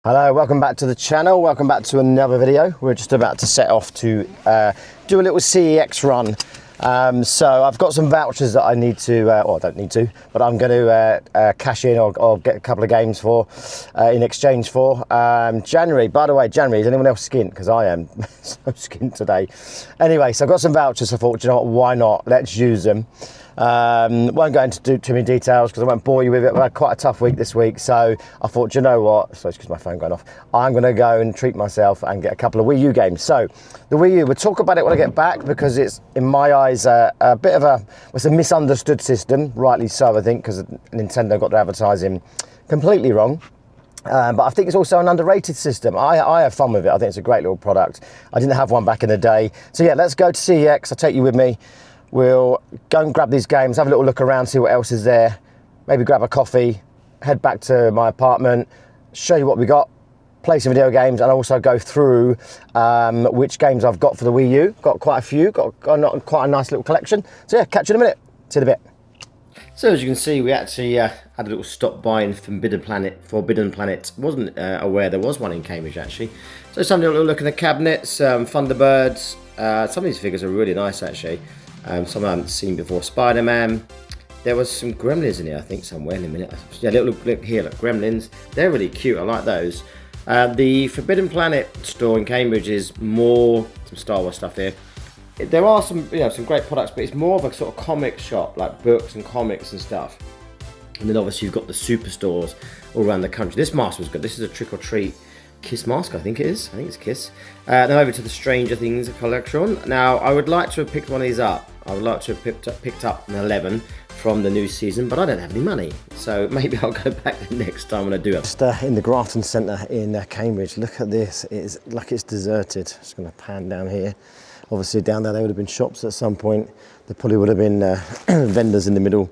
Hello, welcome back to the channel. Welcome back to another video. We're just about to set off to do a little CEX run. So I've got some vouchers that I need to, well, I don't need to, but I'm going to cash in or get a couple of games for in exchange for January. By the way, January, is anyone else skint? Because I am so skint today. Anyway, so I've got some vouchers. I thought, you know what, why not? Let's use them. Won't go into too many details because I won't bore you with it. I've had quite a tough week this week, so I thought, you know what, sorry, excuse my phone going off, I'm going to go and treat myself and get a couple of Wii U games. So the Wii U, we'll talk about it when I get back because it's, in my eyes, a bit of it's a misunderstood system, rightly so, I think, because Nintendo got their advertising completely wrong. But I think it's also an underrated system. I have fun with it. I think it's a great little product. I didn't have one back in the day. So yeah, let's go to CEX. I'll take you with me. We'll go and grab these games, have a little look around, see what else is there, maybe grab a coffee, head back to my apartment, show you what we got, play some video games, and also go through which games I've got for the Wii U. Got quite a few, got quite a nice little collection. So yeah, catch you in a minute. See you in a bit. So as you can see, we actually had a little stop by in Forbidden Planet. Wasn't aware there was one in Cambridge actually. So something a little look in the cabinets, Thunderbirds. Some of these figures are really nice actually. Some I haven't seen before. Spider-Man. There was some Gremlins in here, I think, somewhere in a minute. Yeah, look here, look, Gremlins. They're really cute. I like those. The Forbidden Planet store in Cambridge is more some Star Wars stuff here. There are some, some great products, but it's more of a sort of comic shop, like books and comics and stuff. And then obviously you've got the superstores all around the country. This mask was good. This is a Trick or Treat Kiss mask, I think it is. I think it's Kiss. Then over to the Stranger Things collection. Now, I would like to have picked one of these up. I would like to have picked up an 11 from the new season, but I don't have any money. So maybe I'll go back the next time when I do it. Just in the Grafton Centre in Cambridge. Look at this. It's like it's deserted. Just going to pan down here. Obviously down there would have been shops at some point. There probably would have been vendors in the middle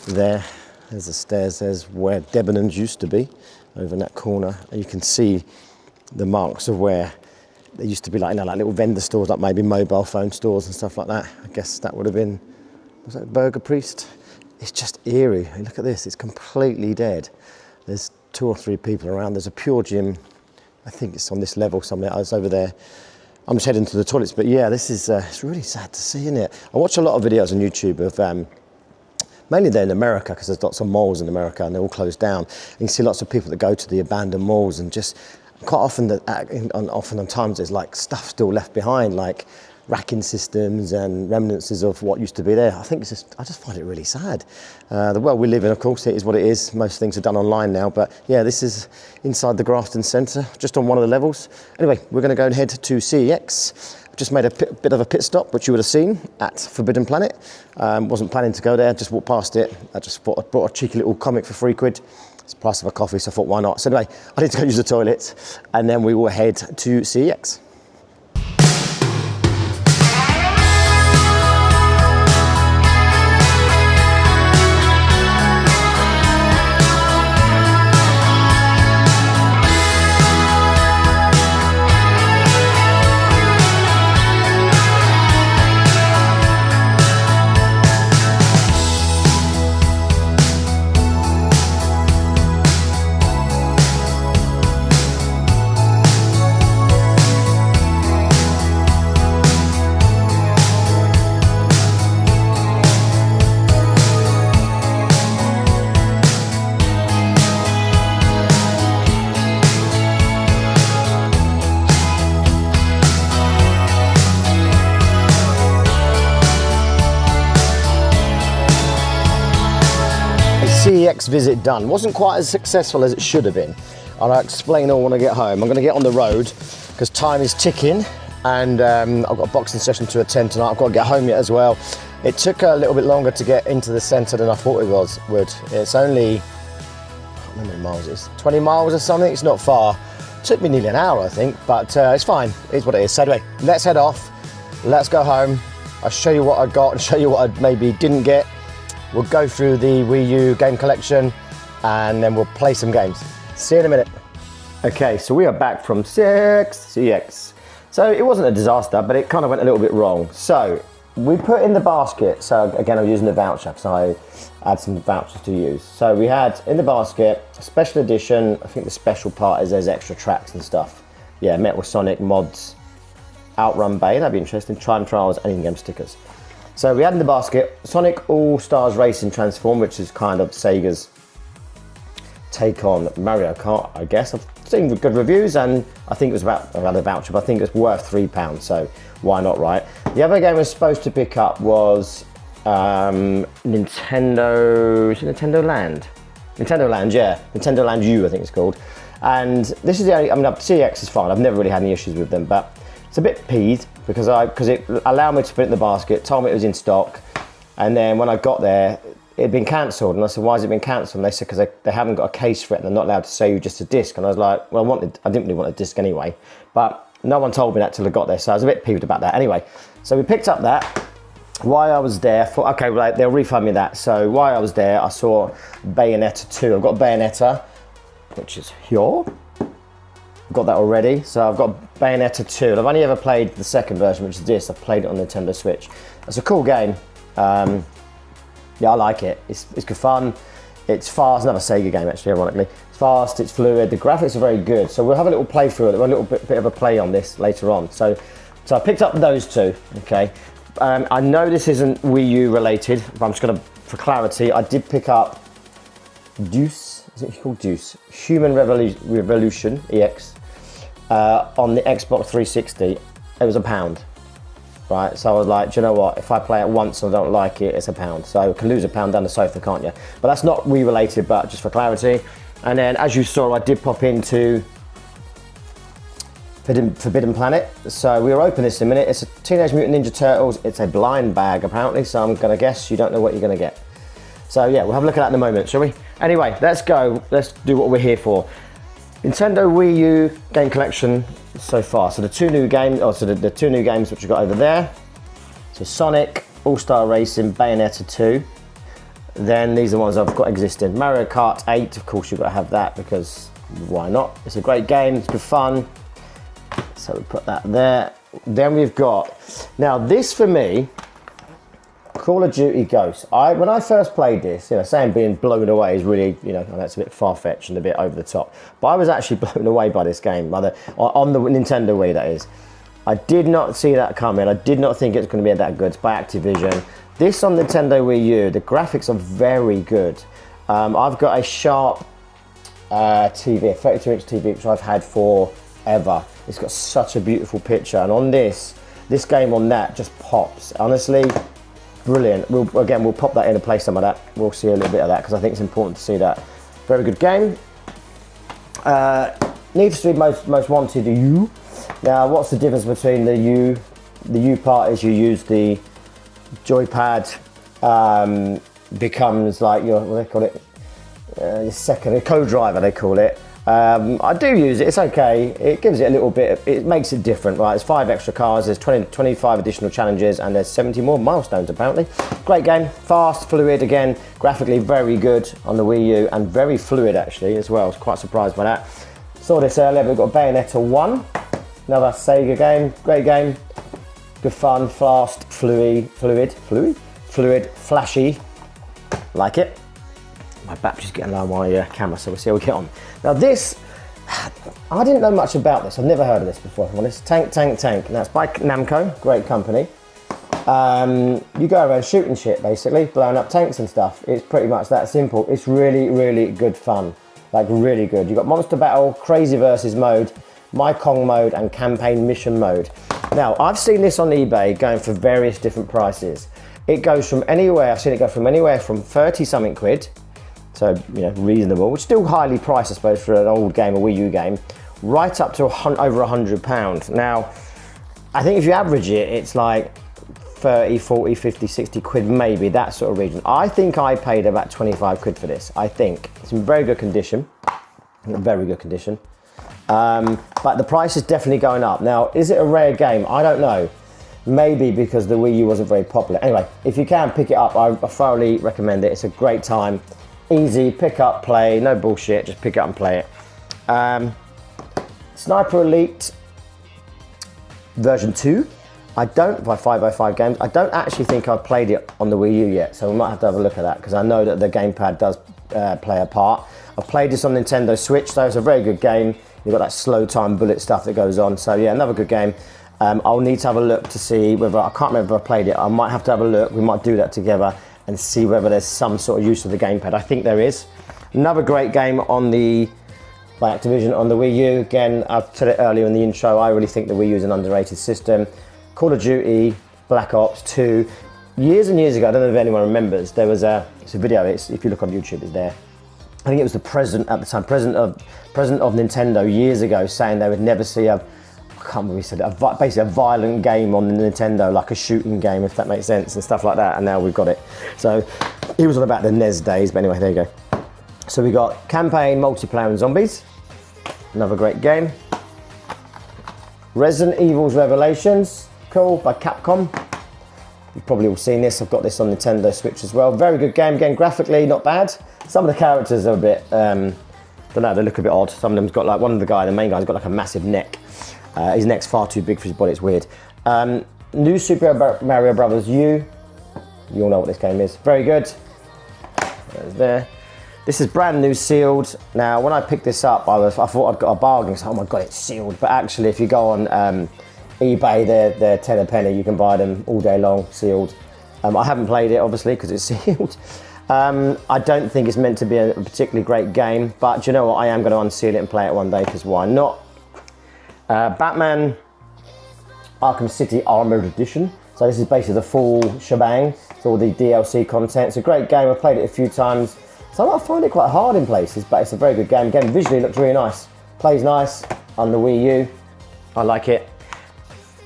there. There's the stairs. There's where Debenhams used to be, over in that corner. And you can see the marks of where there used to be like little vendor stores, like maybe mobile phone stores and stuff like that. I guess that would have been, was that Burger Priest? It's just eerie. Look at this, it's completely dead. There's 2 or 3 people around. There's a Pure Gym. I think it's on this level somewhere. I was over there. I'm just heading to the toilets, but yeah, this is, it's really sad to see, isn't it? I watch a lot of videos on YouTube of, mainly they're in America because there's lots of malls in America and they're all closed down. And you see lots of people that go to the abandoned malls and just, quite often, often on times there's like stuff still left behind, like racking systems and remnants of what used to be there. I think it's just, I just find it really sad. The world we live in, of course, it is what it is. Most things are done online now, but yeah, this is inside the Grafton Centre, just on one of the levels. Anyway, we're going to go and head to CEX. Just made a bit of a pit stop, which you would have seen at Forbidden Planet. Wasn't planning to go there, just walked past it. I just bought a cheeky little comic for £3. It's the price of a coffee, so I thought, why not? So anyway, I need to go use the toilet, and then we will head to CEX. CEX visit done. Wasn't quite as successful as it should have been. And I'll explain all when I get home. I'm going to get on the road because time is ticking and I've got a boxing session to attend tonight. I've got to get home yet as well. It took a little bit longer to get into the centre than I thought it would. It's only, I can't remember how many miles it is, 20 miles or something. It's not far. It took me nearly an hour, I think, but it's fine. It's what it is. So anyway, let's head off. Let's go home. I'll show you what I got and show you what I maybe didn't get. We'll go through the Wii U game collection and then we'll play some games. See you in a minute. Okay, so we are back from CEX. So it wasn't a disaster, but it kind of went a little bit wrong. So we put in the basket, so again I'm using the voucher because I had some vouchers to use. So we had in the basket, special edition, I think the special part is there's extra tracks and stuff. Yeah, Metal Sonic mods, Outrun Bay, that'd be interesting, Time Trials and in-game stickers. So we had in the basket, Sonic All-Stars Racing Transform, which is kind of Sega's take on Mario Kart, I guess. I've seen good reviews and I think it was about a voucher, but I think it's worth £3, so why not, right? The other game I was supposed to pick up was Nintendo, is it Nintendo Land? Nintendo Land, yeah. Nintendo Land U, I think it's called. And this is the only, I mean, CEX is fine. I've never really had any issues with them, but it's a bit peeved because it allowed me to put it in the basket, told me it was in stock, and then when I got there, it had been cancelled, and I said, why has it been cancelled? And they said, because they haven't got a case for it, and they're not allowed to sell you just a disc. And I was like, well, I didn't really want a disc anyway, but no one told me that till I got there, so I was a bit peeved about that. Anyway, so we picked up that. While I was there, thought, okay, well, they'll refund me that. So while I was there, I saw Bayonetta 2. I've got Bayonetta, which is here. I've got that already, so I've got Bayonetta 2. And I've only ever played the second version, which is this. I've played it on Nintendo Switch. It's a cool game. Yeah, I like it. It's good fun. It's fast. Another Sega game, actually, ironically. It's fast, it's fluid. The graphics are very good. So we'll have a little play through it, a little bit of a play on this later on. So I picked up those two, okay? I know this isn't Wii U related, but I'm just gonna, for clarity, I did pick up Deuce, is it called Deuce? Human Revolution, EX, on the Xbox 360. It was £1. Right, so I was like, do you know what? If I play it once and I don't like it, it's £1. So you can lose £1 down the sofa, can't you? But that's not Wii related, but just for clarity. And then, as you saw, I did pop into Forbidden Planet. So we'll open this in a minute. It's a Teenage Mutant Ninja Turtles. It's a blind bag, apparently. So I'm gonna guess you don't know what you're gonna get. So yeah, we'll have a look at that in a moment, shall we? Anyway, let's go. Let's do what we're here for. Nintendo Wii U game collection so far. So the two new games, the two new games which we got over there. So Sonic, All-Star Racing, Bayonetta 2. Then these are the ones I've got existing. Mario Kart 8, of course you've got to have that because why not? It's a great game, it's good fun. So we put that there. Then we've got, now this for me, Call of Duty Ghosts. When I first played this, saying being blown away is really, I know it's a bit far-fetched and a bit over the top, but I was actually blown away by this game, on the Nintendo Wii, that is. I did not see that coming. I did not think it was going to be that good. It's by Activision. This on Nintendo Wii U, the graphics are very good. I've got a Sharp TV, a 32-inch TV, which I've had forever. It's got such a beautiful picture, and on this game on that just pops. Honestly, brilliant. We'll pop that in and play some of that. We'll see a little bit of that because I think it's important to see that. Very good game. Need for Speed Most Wanted U. Now, what's the difference between the U? The U part is you use the joypad, becomes like your, what do they call it? Your second, a co-driver they call it. I do use it, it's okay. It gives it a little bit, it makes it different, right? There's 5 extra cars, there's 25 additional challenges, and there's 70 more milestones apparently. Great game, fast, fluid, again, graphically very good on the Wii U, and very fluid actually as well. I was quite surprised by that. Saw this earlier, we've got Bayonetta 1, another Sega game, great game. Good fun, fast, fluid, flashy, like it. My battery's getting low on my camera, so we'll see how we get on. Now this, I didn't know much about this. I've never heard of this before, if I'm honest. Tank. Now it's by Namco, great company. You go around shooting shit, basically, blowing up tanks and stuff. It's pretty much that simple. It's really, really good fun. Like, really good. You've got Monster Battle, Crazy Versus mode, My Kong mode, and Campaign Mission mode. Now, I've seen this on eBay going for various different prices. It goes from anywhere, I've seen it go from anywhere from 30-something quid, so, reasonable, which is still highly priced, I suppose, for an old game, a Wii U game, right up to over £100. Now, I think if you average it, it's like 30, 40, 50, 60 quid, maybe, that sort of region. I think I paid about 25 quid for this, I think. It's in very good condition, very good condition. But the price is definitely going up. Now, is it a rare game? I don't know. Maybe because the Wii U wasn't very popular. Anyway, if you can pick it up, I thoroughly recommend it. It's a great time. Easy, pick up, play, no bullshit, just pick it up and play it. Sniper Elite version 2. I don't, by 505 Games, I don't actually think I've played it on the Wii U yet, so we might have to have a look at that, because I know that the gamepad does play a part. I've played this on Nintendo Switch, though. It's a very good game. You've got that slow time bullet stuff that goes on, so yeah, another good game. I'll need to have a look to see whether, I can't remember if I played it, I might have to have a look, we might do that together and see whether there's some sort of use of the gamepad. I think there is. Another great game on the, by Activision on the Wii U. Again, I've said it earlier in the intro, I really think the Wii U is an underrated system. Call of Duty, Black Ops 2. Years and years ago, I don't know if anyone remembers, there was it's a video, if you look on YouTube, it's there. I think it was the president at the time, president of Nintendo years ago, saying they would never see I can't remember what he said, basically a violent game on the Nintendo, like a shooting game, if that makes sense, and stuff like that, and now we've got it. So, he was on about the NES days, but anyway, there you go. So we got campaign, multiplayer and zombies. Another great game. Resident Evil's Revelations. Cool, by Capcom. You've probably all seen this. I've got this on Nintendo Switch as well. Very good game. Again, graphically, not bad. Some of the characters are a bit, don't know, they look a bit odd. Some of them's got like, one of the main guy's got like a massive neck. His neck's far too big for his body, it's weird. New Super Mario Bros. U. You all know what this game is. Very good. There's there. This is brand new, sealed. Now, when I picked this up, I thought I'd got a bargain. So, oh my God, it's sealed. But actually, if you go on eBay, they're 10 a penny. You can buy them all day long, sealed. I haven't played it, obviously, because it's sealed. I don't think it's meant to be a particularly great game, but do you know what? I am going to unseal it and play it one day, because why not? Batman Arkham City Armored Edition. So this is basically the full shebang. It's all the DLC content. It's a great game. I've played it a few times. So I find it quite hard in places, but it's a very good game. Again, visually it looks really nice. Plays nice on the Wii U. I like it.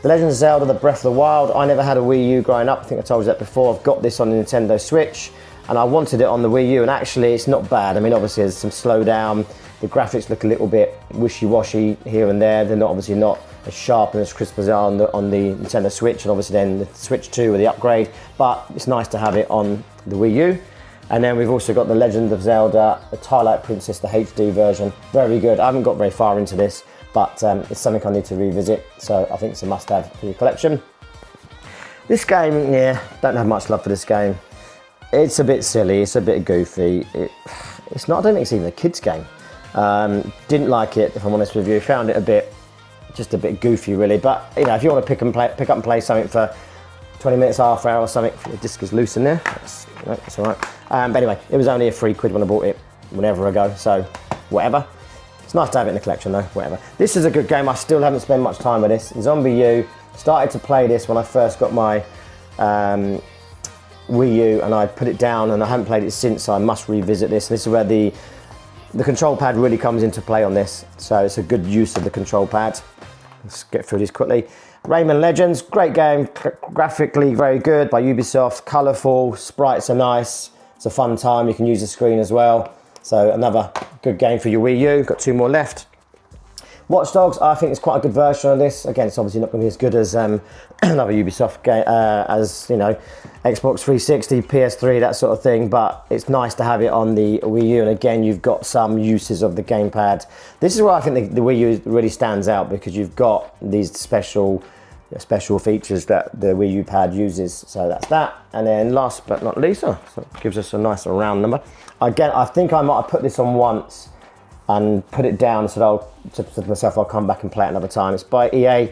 The Legend of Zelda, The Breath of the Wild. I never had a Wii U growing up. I think I told you that before. I've got this on the Nintendo Switch, and I wanted it on the Wii U, and actually it's not bad. I mean, obviously there's some slowdown. The graphics look a little bit wishy-washy here and there. They're not obviously not as sharp and as crisp as they are on the Nintendo Switch, and obviously then the Switch 2 with the upgrade, but it's nice to have it on the Wii U. And then we've also got The Legend of Zelda, the Twilight Princess, the HD version. Very good. I haven't got very far into this, but it's something I need to revisit, so I think it's a must-have for your collection. This game, yeah, don't have much love for this game. It's a bit silly, it's a bit goofy. It's not, I don't think it's even a kid's game. Didn't like it, if I'm honest with you. Found it just a bit goofy, really. But you know, if you want to pick up and play something for 20 minutes, half hour or something, the disc is loose in there. That's all right. But anyway, it was only a £3 when I bought it whenever ago, so whatever. It's nice to have it in the collection though, whatever. This is a good game. I still haven't spent much time with this. Zombie U. Started to play this when I first got my Wii U, and I put it down, and I haven't played it since, so I must revisit this. This is where the control pad really comes into play on this, so it's a good use of the control pad. Let's get through these quickly. Rayman Legends, great game, graphically very good by Ubisoft, colourful, sprites are nice, it's a fun time, you can use the screen as well. So another good game for your Wii U, got 2 more left. Watch Dogs, I think it's quite a good version of this. Again, it's obviously not going to be as good as another Ubisoft game, as you know, Xbox 360, PS3, that sort of thing, but it's nice to have it on the Wii U, and again, you've got some uses of the gamepad. This is where I think the Wii U really stands out, because you've got these special features that the Wii U pad uses, so that's that. And then last but not least, so it gives us a nice round number. Again, I think I might have put this on once and put it down, so I'll to myself, I'll come back and play it another time. It's by EA,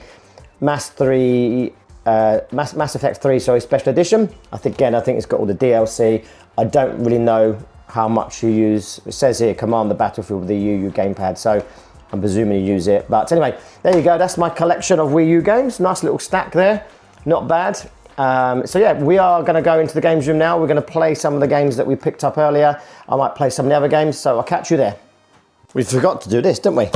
Mass Effect 3, sorry, Special Edition. I think it's got all the DLC. I don't really know how much you use. It says here, command the battlefield with the UU gamepad, so I'm presuming you use it. But anyway, there you go. That's my collection of Wii U games. Nice little stack there. Not bad. So yeah, we are going to go into the games room now. We're going to play some of the games that we picked up earlier. I might play some of the other games, so I'll catch you there. We forgot to do this, didn't we?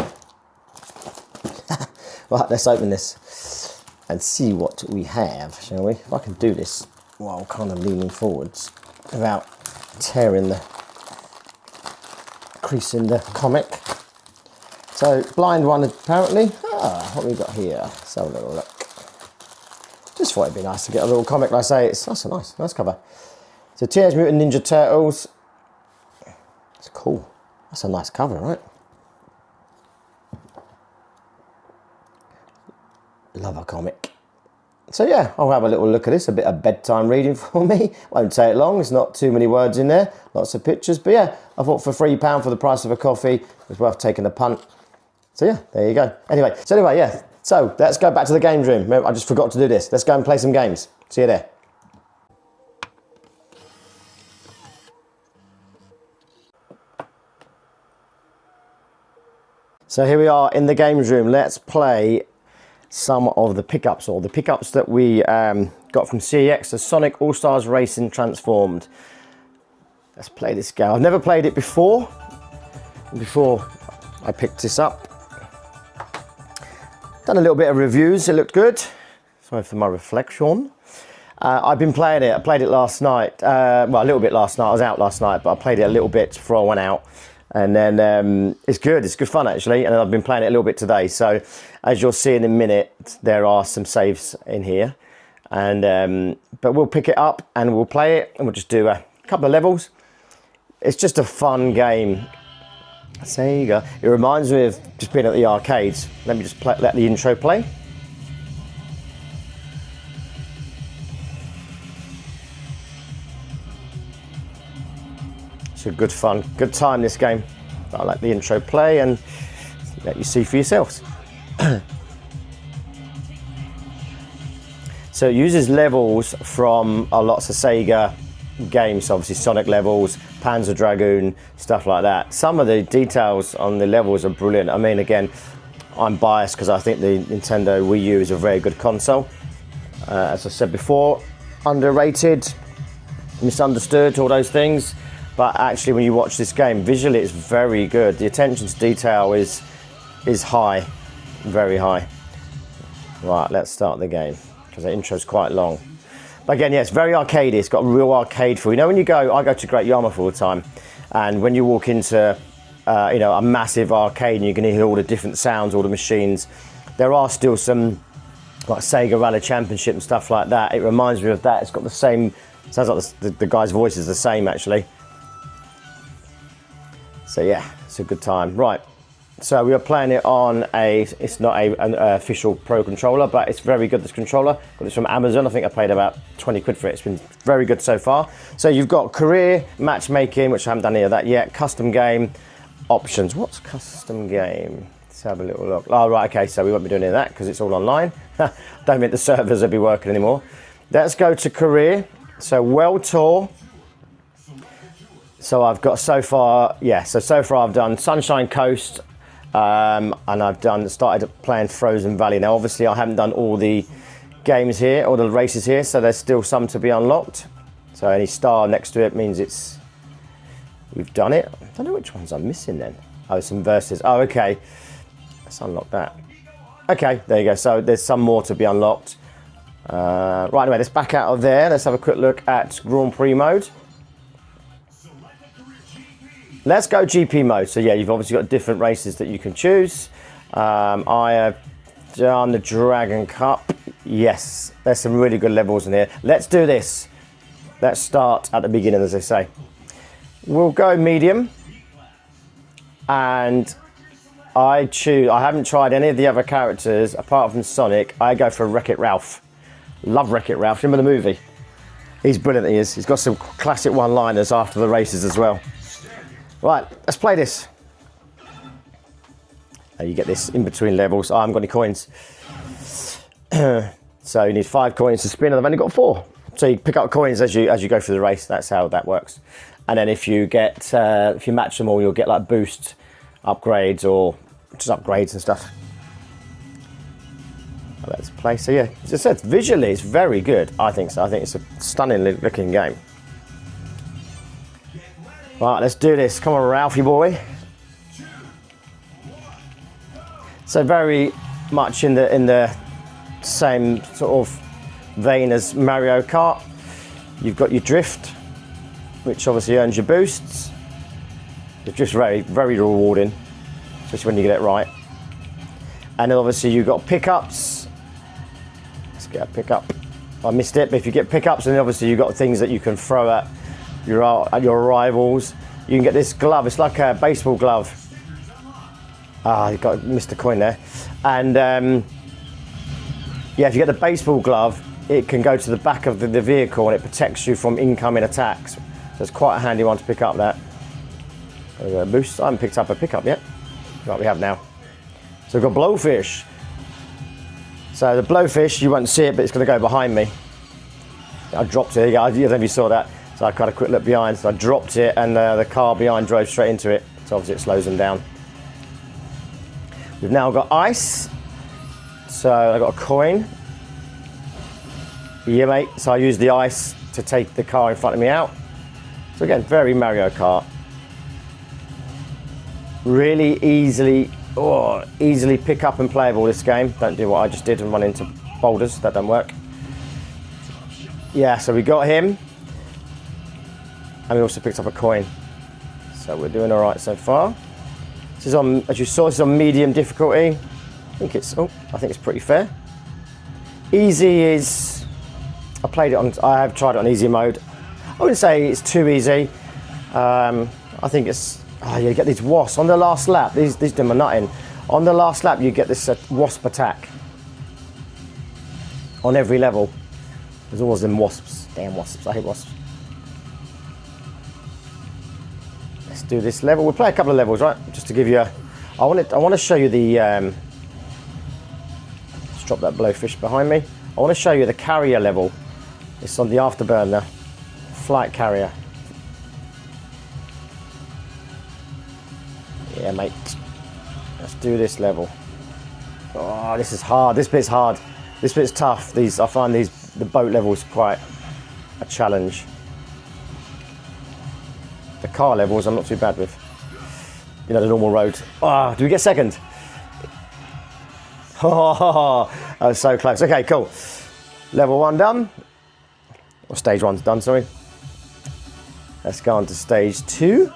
Right, let's open this and see what we have, shall we? If I can do this while kind of leaning forwards without tearing the crease in the comic. So, blind one apparently. What have we got here? Let's have a little look. Just thought it'd be nice to get a little comic, like I say. That's a nice cover. So, Teenage Mutant Ninja Turtles. It's cool. That's a nice cover, right? Love a comic. So yeah, I'll have a little look at this, a bit of bedtime reading for me. Won't take long, there's not too many words in there, lots of pictures. But yeah, I thought for £3 for the price of a coffee, it's worth taking a punt. So yeah, there you go. Anyway, yeah. So let's go back to the games room. I just forgot to do this. Let's go and play some games. See you there. So here we are in the games room. Let's play some of the pickups, or the pickups that we got from CEX, the Sonic All-Stars Racing Transformed. Let's play this game. I've never played it before I picked this up. Done a little bit of reviews, it looked good. Sorry for my reflection. I've been playing it. I played it last night. Well, a little bit last night. I was out last night, but I played it a little bit before I went out. And then it's good fun actually. And I've been playing it a little bit today. So as you'll see in a minute, there are some saves in here. And but we'll pick it up and we'll play it, and we'll just do a couple of levels. It's just a fun game. So there you go. It reminds me of just being at the arcades. Let me just let the intro play. It's a good fun, good time, this game. I'll let the intro play and let you see for yourselves. So it uses levels from lots of Sega games, obviously Sonic levels, Panzer Dragoon, stuff like that. Some of the details on the levels are brilliant. I mean, again, I'm biased because I think the Nintendo Wii U is a very good console. As I said before, underrated, misunderstood, all those things. But actually, when you watch this game, visually it's very good. The attention to detail is high, very high. Right, let's start the game, because the intro's quite long. But again, yeah, it's very arcadey. It's got a real arcade feel. You know, when you go, I go to Great Yarmouth all the time, and when you walk into, you know, a massive arcade and you can hear all the different sounds, all the machines, there are still some, like Sega Rally Championship and stuff like that. It reminds me of that. It's got the same, sounds like the guy's voice is the same, actually. So yeah, it's a good time. Right, so we are playing it on it's not an official Pro controller, but it's very good, this controller. Got this from Amazon. I think I paid about 20 quid for it. It's been very good so far. So you've got career, matchmaking, which I haven't done any of that yet, custom game, options. What's custom game? Let's have a little look. Oh, right, okay, so we won't be doing any of that because it's all online. Don't think the servers will be working anymore. Let's go to career. So World Tour. So I've got so far I've done Sunshine Coast, and I've started playing Frozen Valley. Now obviously I haven't done all the games here, all the races here, so there's still some to be unlocked. So any star next to it means we've done it. I don't know which ones I'm missing then. Oh, some verses. Oh, okay. Let's unlock that. Okay, there you go. So there's some more to be unlocked. Right, anyway, let's back out of there. Let's have a quick look at Grand Prix mode. Let's go GP mode. So yeah, you've obviously got different races that you can choose. I have done the Dragon Cup. Yes, there's some really good levels in here. Let's do this. Let's start at the beginning, as they say. We'll go medium. And I haven't tried any of the other characters apart from Sonic. I go for Wreck-It Ralph. Love Wreck-It Ralph. Remember the movie? He's brilliant, he is. He's got some classic one-liners after the races as well. Right, let's play this. You get this in between levels. Oh, I haven't got any coins. So you need 5 coins to spin, and I've only got 4. So you pick up coins as you go through the race. That's how that works. And then if you match them all, you'll get like boost upgrades or just upgrades and stuff. Let's play. So yeah, as I said, visually it's very good. I think so. I think it's a stunning looking game. Right, let's do this. Come on, Ralphie boy. So very much in the same sort of vein as Mario Kart. You've got your drift, which obviously earns your boosts. The drift's very, very rewarding, especially when you get it right. And then obviously you've got pickups. Let's get a pickup. I missed it, but if you get pickups, then obviously you've got things that you can throw at your rivals. You can get this glove. It's like a baseball glove. Ah, you missed a coin there. And yeah, if you get the baseball glove, it can go to the back of the vehicle and it protects you from incoming attacks. So it's quite a handy one to pick up that. Boost. I haven't picked up a pickup yet. Right, we have now. So we've got blowfish. So the blowfish, you won't see it, but it's going to go behind me. I dropped it. I don't know if you saw that. So I had a quick look behind. So I dropped it, and the car behind drove straight into it. So obviously it slows them down. We've now got ice. So I got a coin. Yeah, mate. So I used the ice to take the car in front of me out. So again, very Mario Kart. Really easily pick up and playable this game. Don't do what I just did and run into boulders. That don't work. Yeah, so we got him. And we also picked up a coin. So we're doing all right so far. This is on, as you saw, this is on medium difficulty. I think it's pretty fair. Easy is, I have tried it on easy mode. I wouldn't say it's too easy. I think it's, you get these wasps on the last lap. These do my nutting. On the last lap, you get this wasp attack. On every level. There's always them wasps. Damn wasps, I hate wasps. Let's do this level. We'll play a couple of levels, right? Just to give you a, I want to show you the, let's drop that blowfish behind me. I want to show you the carrier level. It's on the afterburner, flight carrier. Yeah, mate. Let's do this level. Oh, this is hard. This bit's hard. This bit's tough. I find the boat level is quite a challenge. The car levels I'm not too bad with. You know, the normal road. Oh, do we get second? Oh, that was so close. Okay, cool. Level 1 done. Or stage 1's done, sorry. Let's go on to stage 2.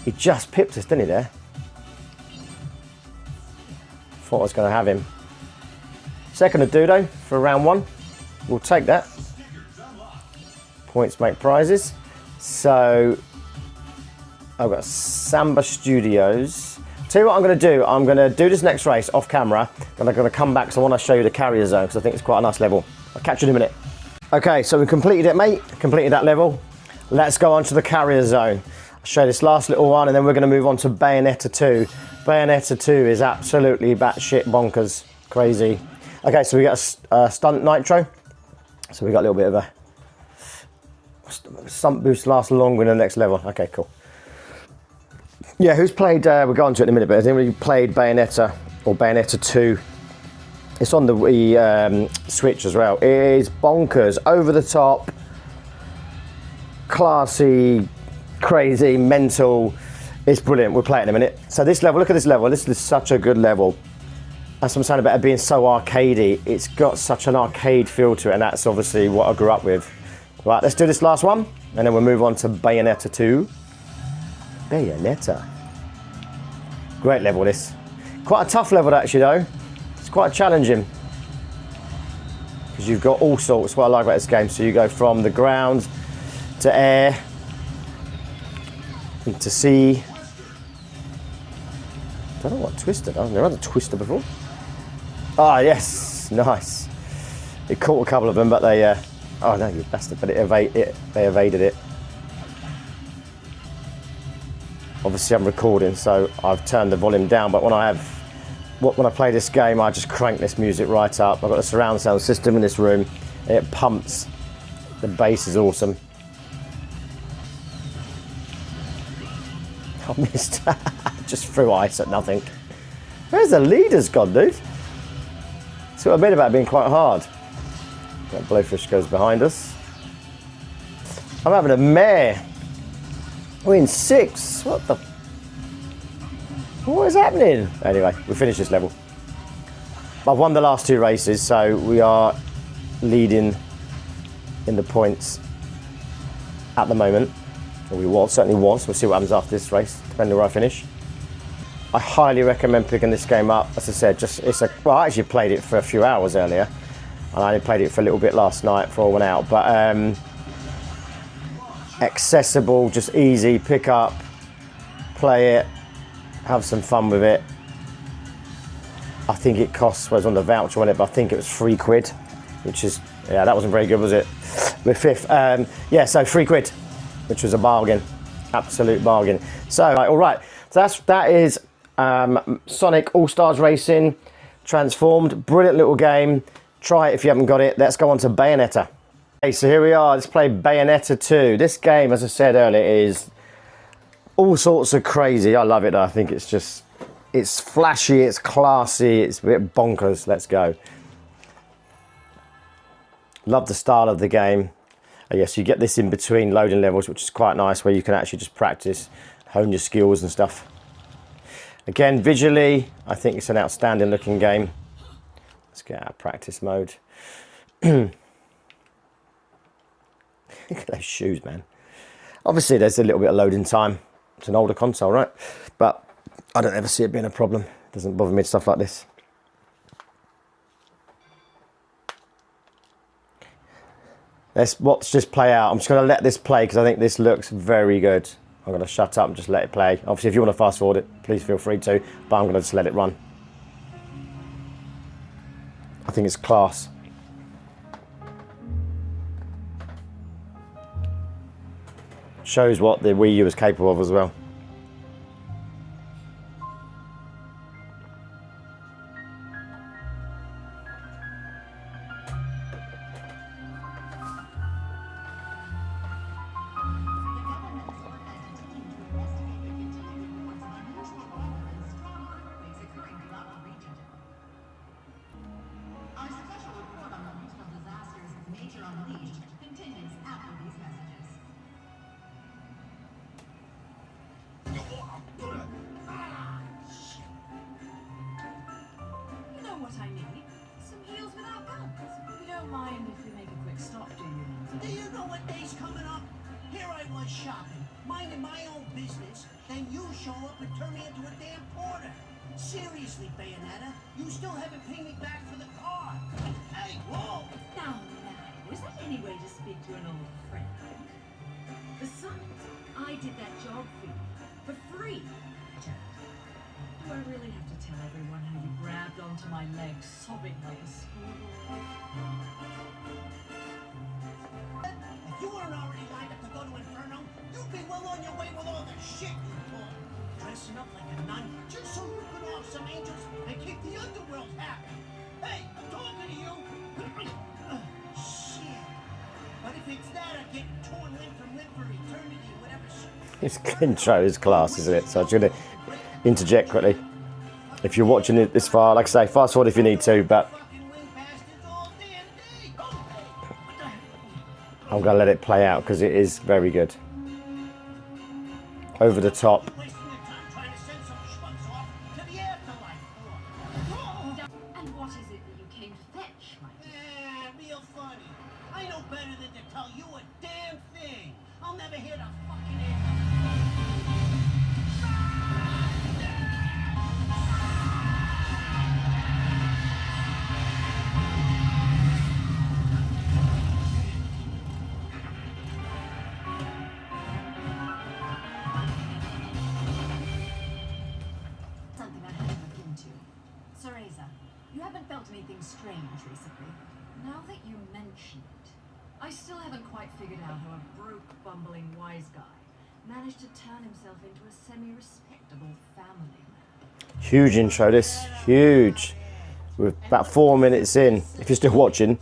He just pipped us, didn't he, there? Thought I was going to have him. Second to do, though, for round 1. We'll take that. Points make prizes. So, I've got Samba Studios. Tell you what I'm going to do. I'm going to do this next race off camera. And I'm going to come back because I want to show you the carrier zone because I think it's quite a nice level. I'll catch you in a minute. Okay, so we completed it, mate. Completed that level. Let's go on to the carrier zone. Show this last little one and then we're going to move on to Bayonetta 2. Bayonetta 2 is absolutely batshit bonkers, crazy. Okay, so we got a stunt nitro. So we got a little bit of a stunt boost lasts longer in the next level. Okay, cool. Yeah, who's played, we'll go on to it in a minute, but has anybody played Bayonetta or Bayonetta 2? It's on the Wii Switch as well. It is bonkers, over the top, classy, crazy, mental. It's brilliant. We'll play it in a minute. So this level, look at this level. This is such a good level. That's what I'm saying about it being so arcadey. It's got such an arcade feel to it, and that's obviously what I grew up with. Right, let's do this last one, and then we'll move on to Bayonetta 2. Bayonetta. Great level, this. Quite a tough level, actually, though. It's quite challenging. Because you've got all sorts. What I like about this game, so you go from the ground to air, into sea. I don't know what Twister does. I've never had a Twister before. Ah, yes, nice. It caught a couple of them, but they, oh no, you bastard, but they evaded it. Obviously I'm recording, so I've turned the volume down, but when I play this game, I just crank this music right up. I've got a surround sound system in this room, and it pumps. The bass is awesome. I missed. Just threw ice at nothing. Where's the leaders gone, dude? See what I mean about it being quite hard. That blowfish goes behind us. I'm having a mare. We're in 6. What the? What is happening? Anyway, we finished this level. I've won the last 2 races, so we are leading in the points at the moment. Or certainly was. We'll see what happens after this race, depending where I finish. I highly recommend picking this game up. As I said, well, I actually played it for a few hours earlier, and I only played it for a little bit last night before I went out. But accessible, just easy, pick up, play it, have some fun with it. I think it costs, well, it was on the voucher on it, but I think it was £3. which is, yeah, that wasn't very good, was it? We're fifth. Yeah, so £3, which was a bargain, absolute bargain. So, all right, so that is Sonic All-Stars Racing Transformed. Brilliant little game. Try it if you haven't got it. Let's go on to Bayonetta. Okay, so here we are. Let's play Bayonetta 2. This game, as I said earlier, is all sorts of crazy. I love it. I think it's just, it's flashy, it's classy, it's a bit bonkers. Let's go. Love the style of the game. Yes, you get this in between loading levels, which is quite nice, where you can actually just practice, hone your skills and stuff. Again, visually, I think it's an outstanding looking game. Let's get out of practice mode. Look at those shoes, man. Obviously, there's a little bit of loading time. It's an older console, right? But I don't ever see it being a problem. It doesn't bother me with stuff like this. Let's watch this play out. I'm just going to let this play because I think this looks very good. I'm going to shut up and just let it play. Obviously, if you want to fast forward it, please feel free to, but I'm going to just let it run. I think it's class. Shows what the Wii U is capable of as well. What I need? Some heels without guns. You don't mind if we make a quick stop, do you? Do you know what day's coming up? Here I was shopping, minding my own business, then you show up and turn me into a damn porter. Seriously, Bayonetta, you still haven't paid me back for the car. Hey, whoa! Now, is that any way to speak to an old friend? Besides, I did that job for you, for free. Do I really have to tell everyone how you grabbed onto my legs, sobbing like a schoolboy? If you weren't already lined up to go to Inferno, you'd be well on your way with all the shit you pulled. Dressing up like a nun just so you could off some angels and keep the underworld happy. Hey, I'm talking to you. Shit. But if it's that or getting torn limb from limb for eternity or whatever shit. This intro is class, isn't it? So I'm just going to interject quickly. If you're watching it this far, like I say, fast forward if you need to, but I'm going to let it play out because it is very good. Over the top. And what is it that you came to fetch, my dear? Real funny. I know better than to tell you a damn thing. I'll never hear the fucking end. You haven't felt anything strange recently. Now that you mention it, I still haven't quite figured out how a broke, bumbling wise guy managed to turn himself into a semi-respectable family man. Huge intro, this. Huge. We're about 4 minutes in. If you're still watching,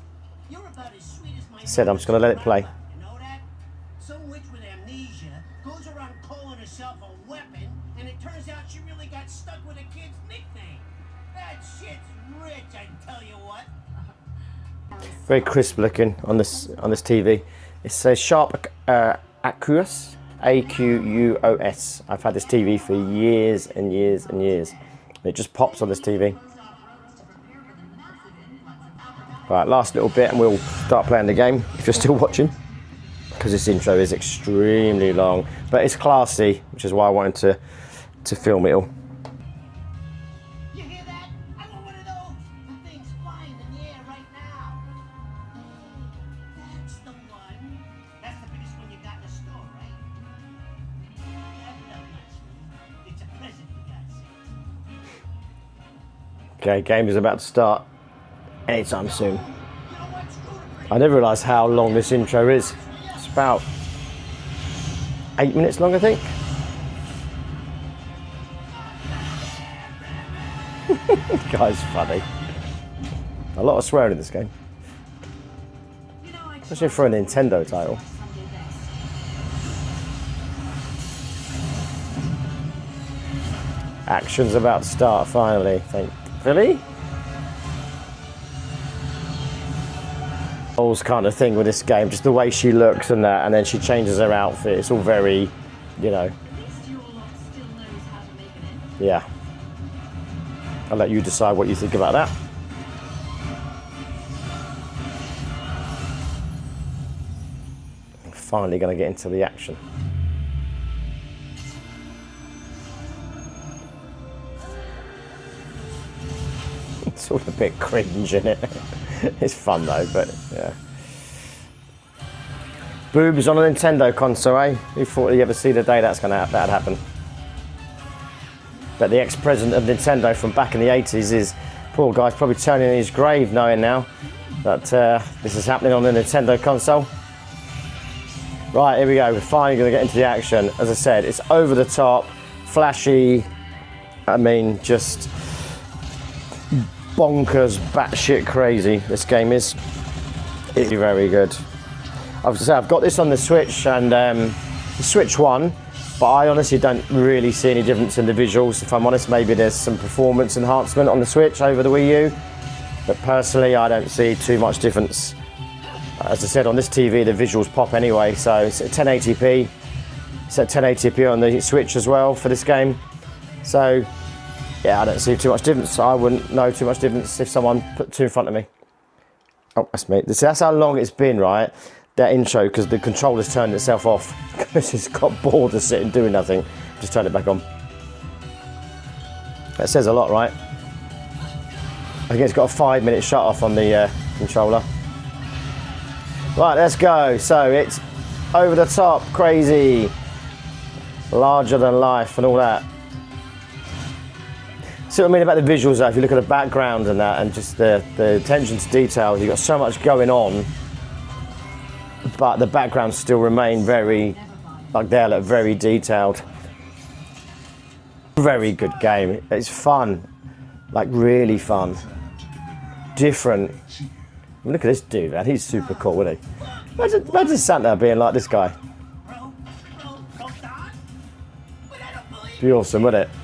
said I'm just going to let it play. You know that? Some witch with amnesia goes around calling herself a weapon, and it turns out she really got stuck with a kid's nickname. That shit's rich, I tell you what. Very crisp looking on this TV. It says Sharp Aquos, AQUOS. I've had this TV for years and years and years. It just pops on this TV. Right, last little bit and we'll start playing the game if you're still watching, because this intro is extremely long, but it's classy, which is why I wanted to film it all. You hear that? I want one of those. The thing's flying in the air right now. That's the one. That's the biggest one you got in the store, right? Have it up, nice. It's a present, for God's sake. Okay, game is about to start anytime soon. You know what's I never realised how long this intro is. It's about 8 minutes long, I think. The guy's funny. A lot of swearing in this game. Especially for a Nintendo title. Action's about to start finally, thankfully. Whole kind of thing with this game, just the way she looks and that, and then she changes her outfit. It's all very, you know. Yeah. I'll let you decide what you think about that. I'm finally going to get into the action. It's all a bit cringe, isn't it? It's fun though, but yeah. Boobs on a Nintendo console, eh? Who thought you'd ever see the day that'd happen? But the ex-president of Nintendo from back in the 80s is, poor guy's probably turning in his grave knowing now that this is happening on the Nintendo console. Right, here we go. We're finally going to get into the action. As I said, it's over the top, flashy. I mean, just bonkers, batshit crazy. This game is. It's very good. I've got this on the Switch and the Switch 1, but I honestly don't really see any difference in the visuals. If I'm honest, maybe there's some performance enhancement on the Switch over the Wii U, but personally, I don't see too much difference. As I said, on this TV, the visuals pop anyway, so it's at 1080p. It's at 1080p on the Switch as well for this game. So, yeah, I don't see too much difference. I wouldn't know too much difference if someone put two in front of me. Oh, that's me. That's how long it's been, right? That intro, because the controller's turned itself off. Because it's got bored of sitting doing nothing. Just turn it back on. That says a lot, right? I think it's got a 5-minute shut off on the controller. Right, let's go. So it's over the top, crazy, larger than life and all that. See what I mean about the visuals though? If you look at the background and that, and just the attention to detail, you've got so much going on, but the backgrounds still remain very, like they look very detailed. Very good game. It's fun, like really fun, different. I mean, look at this dude, man. He's super cool, isn't he? Imagine Santa being like this guy. Be awesome, wouldn't it?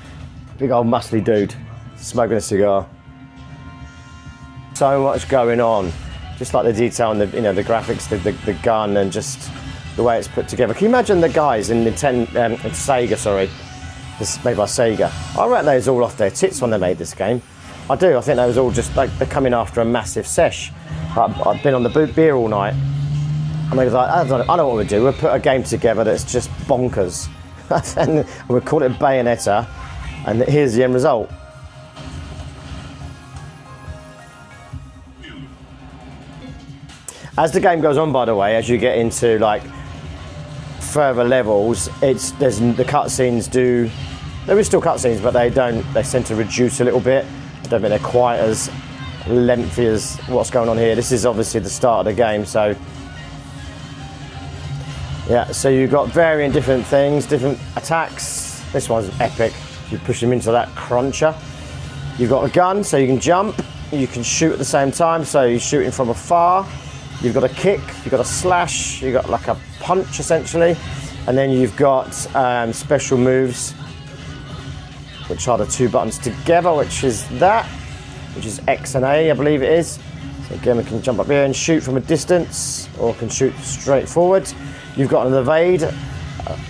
Big old muscly dude, smoking a cigar. So much going on, just like the detail and the the graphics, the gun, and just the way it's put together. Can you imagine the guys in Sega? Sorry, this is made by Sega. I reckon they was all off their tits when they made this game. I do. I think they was all just like they're coming after a massive sesh. I've been on the beer all night, and they was like, I don't know what we'll do. We'll put a game together that's just bonkers, and we'll call it Bayonetta. And here's the end result. As the game goes on, by the way, as you get into like further levels, the cutscenes there is still cutscenes, but they tend to reduce a little bit. I don't think they're quite as lengthy as what's going on here. This is obviously the start of the game, so yeah. So you've got varying different things, different attacks. This one's epic. You push him into that cruncher. You've got a gun, so you can jump. You can shoot at the same time, so you're shooting from afar. You've got a kick, you've got a slash, you've got like a punch essentially. And then you've got special moves, which are the two buttons together, which is X and A, I believe it is. So again, we can jump up here and shoot from a distance, or can shoot straight forward. You've got an evade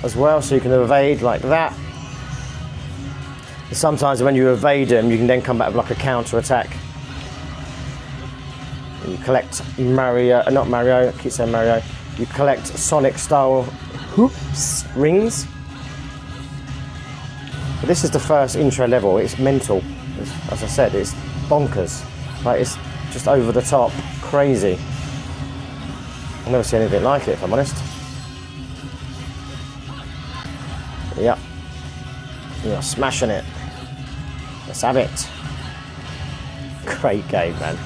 as well, so you can evade like that. Sometimes when you evade them, you can then come back with like a counter attack. You collect not Mario, I keep saying Mario. You collect Sonic style hoops, rings. But this is the first intro level. It's mental. As I said, it's bonkers. Like, it's just over the top, crazy. I've never seen anything like it, if I'm honest. Yep. You're smashing it. Let's have it. Great game, man.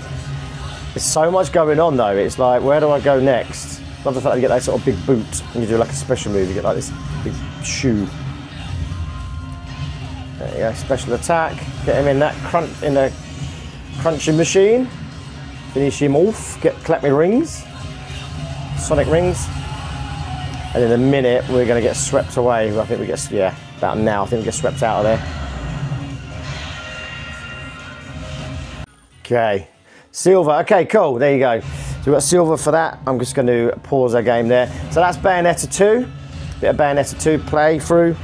There's so much going on though. It's like, where do I go next? Love the fact that you get that sort of big boot and you do like a special move. You get like this big shoe. There you go, special attack. Get him in that crunching machine. Finish him off. Collect me rings. Sonic rings. And in a minute we're going to get swept away. I think we get, yeah, about now. I think we get swept out of there. Okay, silver. Okay, cool. There you go. So we've got silver for that. I'm just going to pause our game there. So that's Bayonetta 2. Bit of Bayonetta 2 playthrough.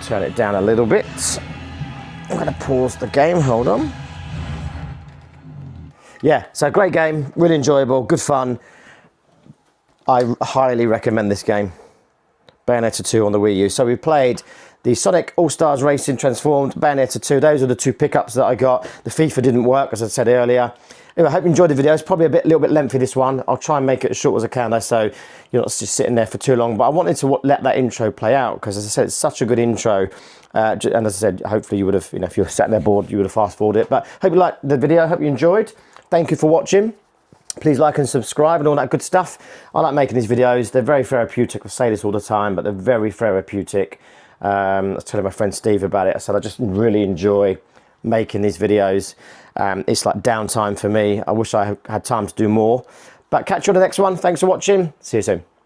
Turn it down a little bit. I'm going to pause the game. Hold on. Yeah, so great game. Really enjoyable. Good fun. I highly recommend this game. Bayonetta 2 on the Wii U. So we played the Sonic All-Stars Racing Transformed, Bayonetta 2. Those are the two pickups that I got. The FIFA didn't work, as I said earlier. Anyway, I hope you enjoyed the video. It's probably a little bit lengthy, this one. I'll try and make it as short as I can, though, so you're not just sitting there for too long. But I wanted to let that intro play out, because, as I said, it's such a good intro. And as I said, hopefully you would have, if you were sat there bored, you would have fast-forwarded it. But hope you liked the video. Hope you enjoyed. Thank you for watching. Please like and subscribe and all that good stuff. I like making these videos. They're very therapeutic. I say this all the time, but they're very therapeutic. I was telling my friend Steve about it. I said I just really enjoy making these videos. It's like downtime for me. I wish I had time to do more. But catch you on the next one. Thanks for watching. See you soon.